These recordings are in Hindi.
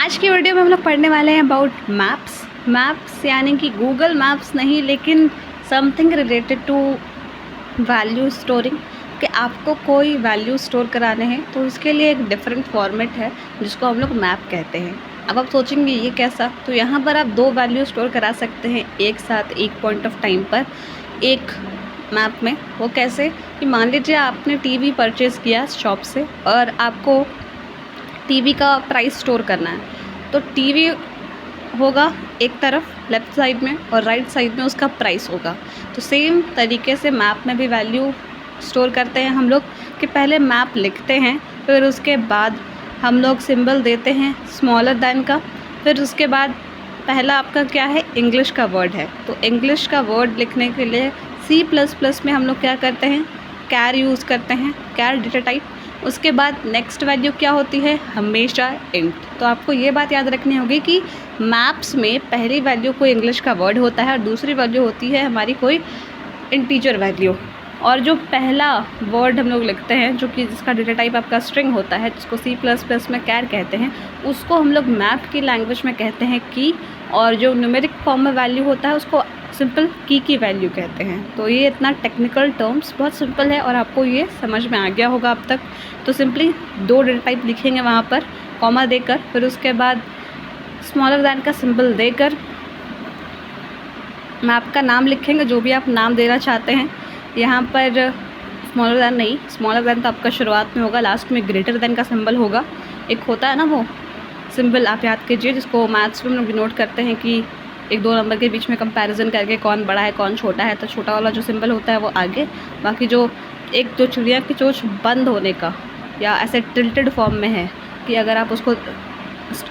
आज की वीडियो में हम लोग पढ़ने वाले हैं अबाउट मैप्स यानी कि गूगल मैप्स नहीं, लेकिन something related to value storing. कि आपको कोई वैल्यू स्टोर कराने हैं तो उसके लिए एक डिफरेंट फॉर्मेट है जिसको हम लोग मैप कहते हैं। अब आप सोचेंगे ये कैसा, तो यहाँ पर आप दो वैल्यू स्टोर करा सकते हैं एक साथ एक पॉइंट ऑफ टाइम पर एक मैप में। वो कैसे कि मान लीजिए आपने टीवी परचेज़ किया शॉप से और आपको टीवी का प्राइस स्टोर करना है, तो टीवी होगा एक तरफ लेफ़्ट साइड में और राइट साइड में उसका प्राइस होगा। तो सेम तरीके से मैप में भी वैल्यू स्टोर करते हैं हम लोग कि पहले मैप लिखते हैं, फिर उसके बाद हम लोग सिंबल देते हैं स्मॉलर दैन का, फिर उसके बाद पहला आपका क्या है, इंग्लिश का वर्ड है। तो इंग्लिश का वर्ड लिखने के लिए C++ में हम लोग क्या करते हैं, कैर यूज़ करते हैं, कैर डेटा टाइप। उसके बाद नेक्स्ट वैल्यू क्या होती है, हमेशा इंट। तो आपको ये बात याद रखनी होगी कि मैप्स में पहली वैल्यू कोई इंग्लिश का वर्ड होता है और दूसरी वैल्यू होती है हमारी कोई इंटीजर वैल्यू। और जो पहला वर्ड हम लोग लिखते हैं जो कि जिसका डेटा टाइप आपका स्ट्रिंग होता है, जिसको C++ में कैर कहते हैं, उसको हम लोग मैप की लैंग्वेज में कहते हैं की। और जो न्यूमेरिक फॉर्म में वैल्यू होता है उसको सिंपल की वैल्यू कहते हैं। तो ये इतना टेक्निकल टर्म्स बहुत सिंपल है और आपको ये समझ में आ गया होगा अब तक। तो सिंपली दो डेटा टाइप लिखेंगे वहाँ पर कॉमा देकर, फिर उसके बाद स्मॉलर दैन का सिंबल देकर मैप का नाम लिखेंगे, जो भी आप नाम देना चाहते हैं। यहाँ पर स्मॉलर दैन नहीं, स्मॉलर दैन तो आपका शुरुआत में होगा, लास्ट में ग्रेटर दैन का सिंबल होगा। एक होता है ना वो सिंबल, आप याद कीजिए, जिसको मैथ्स में हम लोग डिनोट करते हैं कि एक दो नंबर के बीच में कंपैरिजन करके कौन बड़ा है कौन छोटा है, तो छोटा वाला जो सिंबल होता है वो आगे, बाकी जो एक जो चिड़िया की चोंच बंद होने का या ऐसे टिल्टेड फॉर्म में है कि अगर आप उसको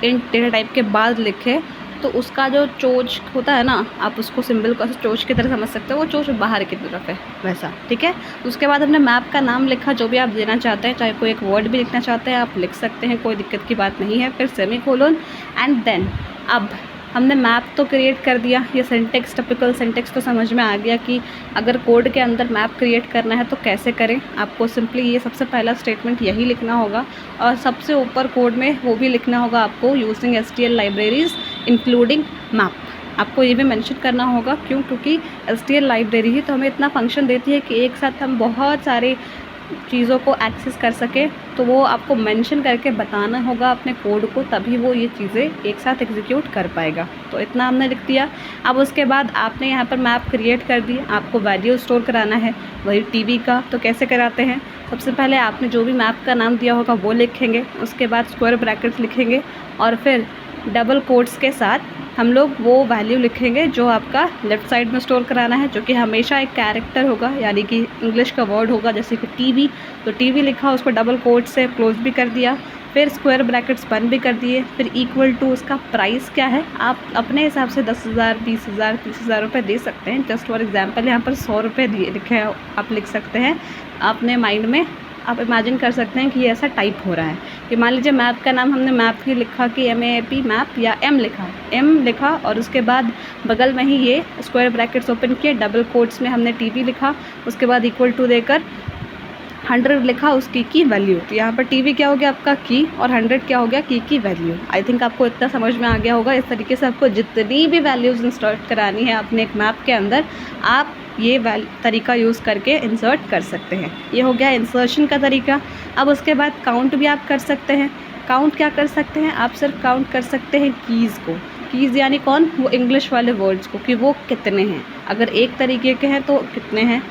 इन डेटा टाइप के बाद लिखें तो उसका जो चोंच होता है ना, आप उसको सिंबल को चोंच की तरह समझ सकते हो, वो चोंच बाहर की तरफ है वैसा, ठीक है। उसके बाद हमने मैप का नाम लिखा, जो भी आप देना चाहते हैं, चाहे कोई एक वर्ड भी लिखना चाहते हैं आप लिख सकते हैं, कोई दिक्कत की बात नहीं है। फिर सेमीकोलन एंड देन अब हमने मैप तो क्रिएट कर दिया। ये सिंटेक्स, टिपिकल सिंटेक्स तो समझ में आ गया कि अगर कोड के अंदर मैप क्रिएट करना है तो कैसे करें। आपको सिंपली ये सबसे पहला स्टेटमेंट यही लिखना होगा और सबसे ऊपर कोड में वो भी लिखना होगा आपको, using STL libraries including map. आपको ये भी मेंशन करना होगा, क्यों, क्योंकि STL लाइब्रेरी ही तो हमें इतना फंक्शन देती है कि एक साथ हम बहुत सारे चीज़ों को एक्सेस कर सके। तो वो आपको मेंशन करके बताना होगा अपने कोड को, तभी वो ये चीज़ें एक साथ एग्जीक्यूट कर पाएगा। तो इतना हमने लिख दिया। अब उसके बाद आपने यहाँ पर मैप क्रिएट कर दी, आपको वैल्यू स्टोर कराना है वही टीवी का। तो कैसे कराते हैं, सबसे पहले आपने जो भी मैप का नाम दिया होगा वो लिखेंगे, उसके बाद स्क्वायर ब्रैकेट्स लिखेंगे और फिर डबल कोट्स के साथ हम लोग वो वैल्यू लिखेंगे जो आपका लेफ़्ट साइड में स्टोर कराना है, जो कि हमेशा एक कैरेक्टर होगा, यानी कि इंग्लिश का वर्ड होगा, जैसे कि टीवी। तो टीवी लिखा, उसको डबल कोट से क्लोज भी कर दिया, फिर स्क्वायर ब्रैकेट्स बंद भी कर दिए, फिर इक्वल टू उसका प्राइस क्या है, आप अपने हिसाब से 10,000, 20,000, 30,000 रुपये दे सकते हैं। जस्ट फॉर एग्जाम्पल यहाँ पर 100 रुपये दिए लिखे हैं, आप लिख सकते हैं अपने माइंड में। आप इमेजिन कर सकते हैं कि ये ऐसा टाइप हो रहा है कि मान लीजिए मैप का नाम हमने मैप ही लिखा कि MAP मैप, या M लिखा और उसके बाद बगल में ही ये स्क्वायर ब्रैकेट्स ओपन किए, डबल कोट्स में हमने टीवी लिखा, उसके बाद इक्वल टू देकर 100 लिखा उसकी की वैल्यू। तो यहाँ पर टीवी क्या हो गया आपका की और 100 क्या हो गया की वैल्यू। आई थिंक आपको इतना समझ में आ गया होगा। इस तरीके से आपको जितनी भी वैल्यूज़ इंसर्ट करानी है अपने एक मैप के अंदर, आप ये तरीका यूज़ करके इंसर्ट कर सकते हैं। ये हो गया इंसर्शन का तरीका। अब उसके बाद काउंट भी आप कर सकते हैं। काउंट क्या कर सकते हैं, आप सिर्फ काउंट कर सकते हैं कीज़ को। कीज़ यानी कौन, वो इंग्लिश वाले वर्ड्स को, कि वो कितने हैं। अगर एक तरीके के हैं तो कितने हैं।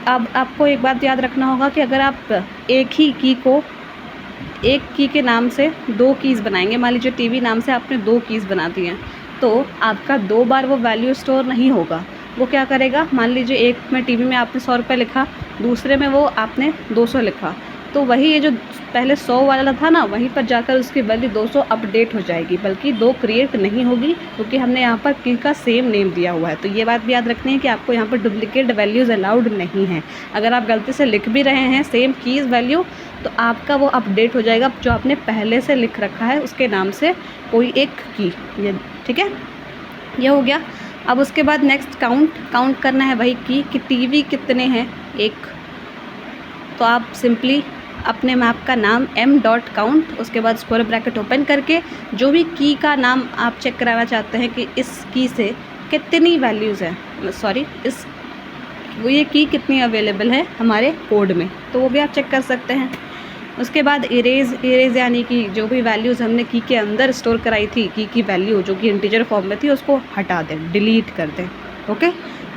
अब आपको एक बात याद रखना होगा कि अगर आप एक ही की को, एक की के नाम से दो कीज़ बनाएंगे, मान लीजिए टीवी नाम से आपने दो कीज़ बना दी हैं, तो आपका दो बार वो वैल्यू स्टोर नहीं होगा। वो क्या करेगा, मान लीजिए एक में टीवी में आपने 100 रुपये लिखा, दूसरे में वो आपने 200 लिखा, तो वही ये जो पहले 100 वाला था ना, वहीं पर जाकर उसकी वैल्यू 200 अपडेट हो जाएगी, बल्कि दो क्रिएट नहीं होगी, क्योंकि हमने यहाँ पर की का सेम नेम दिया हुआ है। तो ये बात भी याद रखनी है कि आपको यहाँ पर डुप्लीकेट वैल्यूज़ अलाउड नहीं है। अगर आप गलती से लिख भी रहे हैं सेम कीज़ वैल्यू, तो आपका वो अपडेट हो जाएगा जो आपने पहले से लिख रखा है उसके नाम से कोई एक की, ये ठीक है। ये हो गया। अब उसके बाद नेक्स्ट काउंट करना है वही की कि टीवी कितने हैं, एक। तो आप सिंपली अपने मैप का नाम m.count, उसके बाद स्क्वायर ब्रैकेट ओपन करके जो भी की का नाम आप चेक कराना चाहते हैं कि इस की से कितनी वैल्यूज़ हैं, सॉरी वो ये की कितनी अवेलेबल है हमारे कोड में, तो वो भी आप चेक कर सकते हैं। उसके बाद इरेज यानी कि जो भी वैल्यूज़ हमने की के अंदर स्टोर कराई थी, की वैल्यू जो कि इंटीजर फॉर्म में थी, उसको हटा दें, डिलीट कर दें। ओके,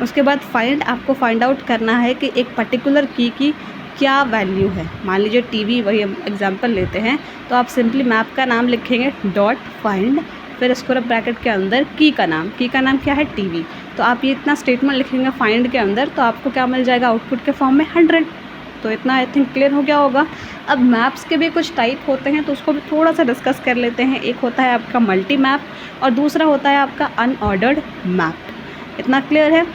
उसके बाद फाइंड, आपको फाइंड आउट करना है कि एक पर्टिकुलर की क्या वैल्यू है। मान लीजिए टीवी, वही हम एग्जांपल लेते हैं, तो आप सिंपली मैप का नाम लिखेंगे डॉट फाइंड, फिर स्क्वायर ब्रैकेट के अंदर की का नाम क्या है, टीवी। तो आप ये इतना स्टेटमेंट लिखेंगे फाइंड के अंदर, तो आपको क्या मिल जाएगा आउटपुट के फॉर्म में 100। तो इतना आई थिंक क्लियर हो गया होगा। अब मैप्स के भी कुछ टाइप होते हैं, तो उसको भी थोड़ा सा डिस्कस कर लेते हैं। एक होता है आपका मल्टी मैप और दूसरा होता है आपका अनऑर्डर्ड मैप। इतना क्लियर है?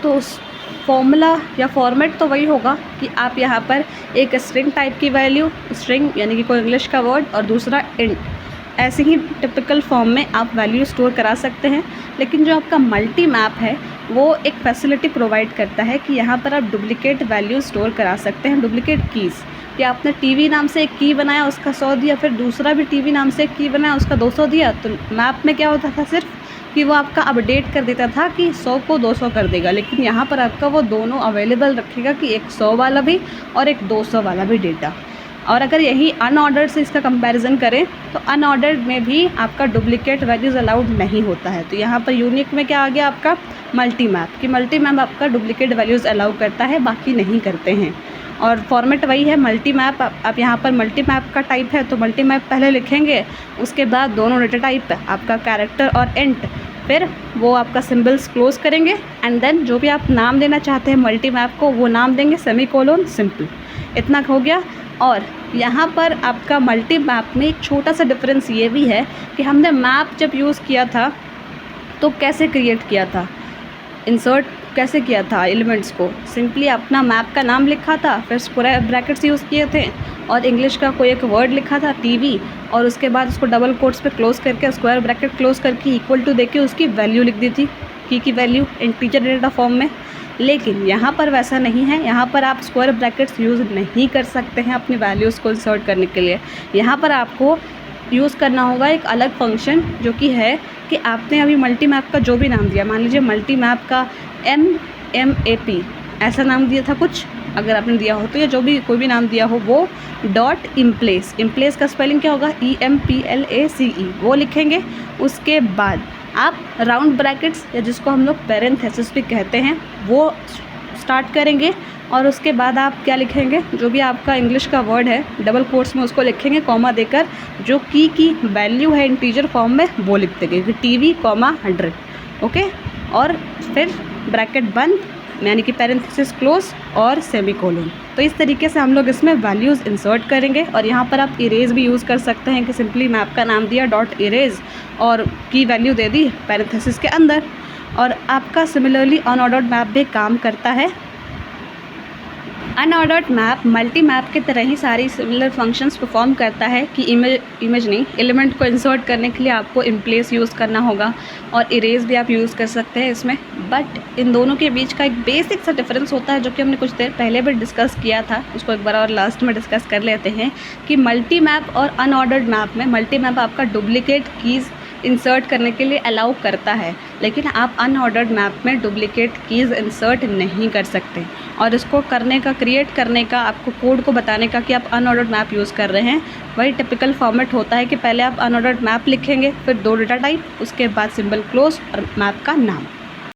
तो उस फॉर्मूला या फॉर्मेट तो वही होगा कि आप यहाँ पर एक स्ट्रिंग टाइप की वैल्यू, स्ट्रिंग यानी कि कोई इंग्लिश का वर्ड, और दूसरा इंट, ऐसे ही टिपिकल फॉर्म में आप वैल्यू स्टोर करा सकते हैं। लेकिन जो आपका मल्टी मैप है वो एक फैसिलिटी प्रोवाइड करता है कि यहाँ पर आप डुप्लिकेट वैल्यू स्टोर करा सकते हैं, डुप्लिकेट कीज़। कि आपने टीवी नाम से एक की बनाया, उसका 100 दिया, फिर दूसरा भी टीवी नाम से एक की बनाया, उसका 200 दिया, तो मैप में क्या होता था सिर्फ कि वो आपका अपडेट कर देता था कि 100 को 200 कर देगा। लेकिन यहाँ पर आपका वो दोनों अवेलेबल रखेगा कि एक 100 वाला भी और एक 200 वाला भी डेटा। और अगर यही अनऑर्डर्ड से इसका कंपैरिजन करें तो अनऑर्डर्ड में भी आपका डुप्लिकेट वैल्यूज़ अलाउड नहीं होता है। तो यहाँ पर यूनिक में क्या आ गया आपका मल्टी मैप, कि मल्टी मैप आपका डुप्लिकेट वैल्यूज़ अलाउ करता है, बाकी नहीं करते हैं। और फॉर्मेट वही है मल्टी मैप। आप यहाँ पर मल्टी मैप का टाइप है तो मल्टी मैप पहले लिखेंगे, उसके बाद दोनों डेटा टाइप आपका कैरेक्टर और इंट, फिर वो आपका सिंबल्स क्लोज करेंगे एंड देन जो भी आप नाम देना चाहते हैं मल्टी मैप को वो नाम देंगे, सेमीकोलन, सिंपल। इतना हो गया। और यहाँ पर आपका मल्टी मैप में एक छोटा सा डिफरेंस ये भी है कि हमने मैप जब यूज़ किया था तो कैसे क्रिएट किया था, इंसर्ट कैसे किया था एलिमेंट्स को, सिंपली अपना मैप का नाम लिखा था, फिर स्क्वायर ब्रैकेट्स यूज़ किए थे और इंग्लिश का कोई एक वर्ड लिखा था टीवी, और उसके बाद उसको डबल कोट्स पे क्लोज करके स्क्वायर ब्रैकेट क्लोज करके इक्वल टू देके उसकी वैल्यू लिख दी थी, की वैल्यू इंटीजर डेटा फॉर्म में। लेकिन यहाँ पर वैसा नहीं है, यहाँ पर आप स्क्वायर ब्रैकेट्स यूज़ नहीं कर सकते हैं अपनी वैल्यूज़ को इंसर्ट करने के लिए। यहाँ पर आपको यूज़ करना होगा एक अलग फंक्शन, जो कि है कि आपने अभी मल्टी मैप का जो भी नाम दिया, मान लीजिए मल्टी मैप का MAP ऐसा नाम दिया था कुछ, अगर आपने दिया हो तो, या जो भी कोई भी नाम दिया हो, वो डॉट इम्प्लेस, इम्प्लेस का स्पेलिंग क्या होगा, EMPLACE, वो लिखेंगे। उसके बाद आप राउंड ब्रैकेट्स या जिसको हम लोग पैरेंथेसिस भी कहते हैं वो स्टार्ट करेंगे, और उसके बाद आप क्या लिखेंगे, जो भी आपका इंग्लिश का वर्ड है डबल कोट्स में उसको लिखेंगे कॉमा देकर, जो की वैल्यू है इंटीजर फॉर्म में वो लिख देंगे कि TV, 100। ओके, और फिर ब्रैकेट बंद यानी कि पैरेंथेसिस क्लोज और सेमीकोलन। तो इस तरीके से हम लोग इसमें वैल्यूज़ इंसर्ट करेंगे। और यहाँ पर आप इरेज भी यूज़ कर सकते हैं कि सिंपली मैप का नाम दिया डॉट इरेज और की वैल्यू दे दी पैरेंथेसिस के अंदर। और आपका सिमिलरली अनऑर्डर्ड मैप भी काम करता है। अनऑर्डर्ड मैप मल्टी मैप की तरह ही सारी सिमिलर फंक्शंस परफॉर्म करता है कि इमेज नहीं, एलिमेंट को इंसर्ट करने के लिए आपको इम्प्लेस यूज़ करना होगा और इरेज भी आप यूज़ कर सकते हैं इसमें। बट इन दोनों के बीच का एक बेसिक सा डिफरेंस होता है, जो कि हमने कुछ देर पहले भी डिस्कस किया था, उसको एक बार और लास्ट में डिस्कस कर लेते हैं कि मल्टी मैप और अनऑर्डर्ड मैप में मल्टी मैप आपका डुप्लीकेट कीज़ इंसर्ट करने के लिए अलाउ करता है, लेकिन आप अनऑर्डर्ड मैप में डुप्लीकेट कीज़ इंसर्ट नहीं कर सकते। और इसको करने का, क्रिएट करने का, आपको कोड को बताने का कि आप अनऑर्डर्ड मैप यूज़ कर रहे हैं, वही टिपिकल फॉर्मेट होता है कि पहले आप अनऑर्डर्ड मैप लिखेंगे, फिर 2 डेटा टाइप, उसके बाद सिंबल क्लोज और मैप का नाम।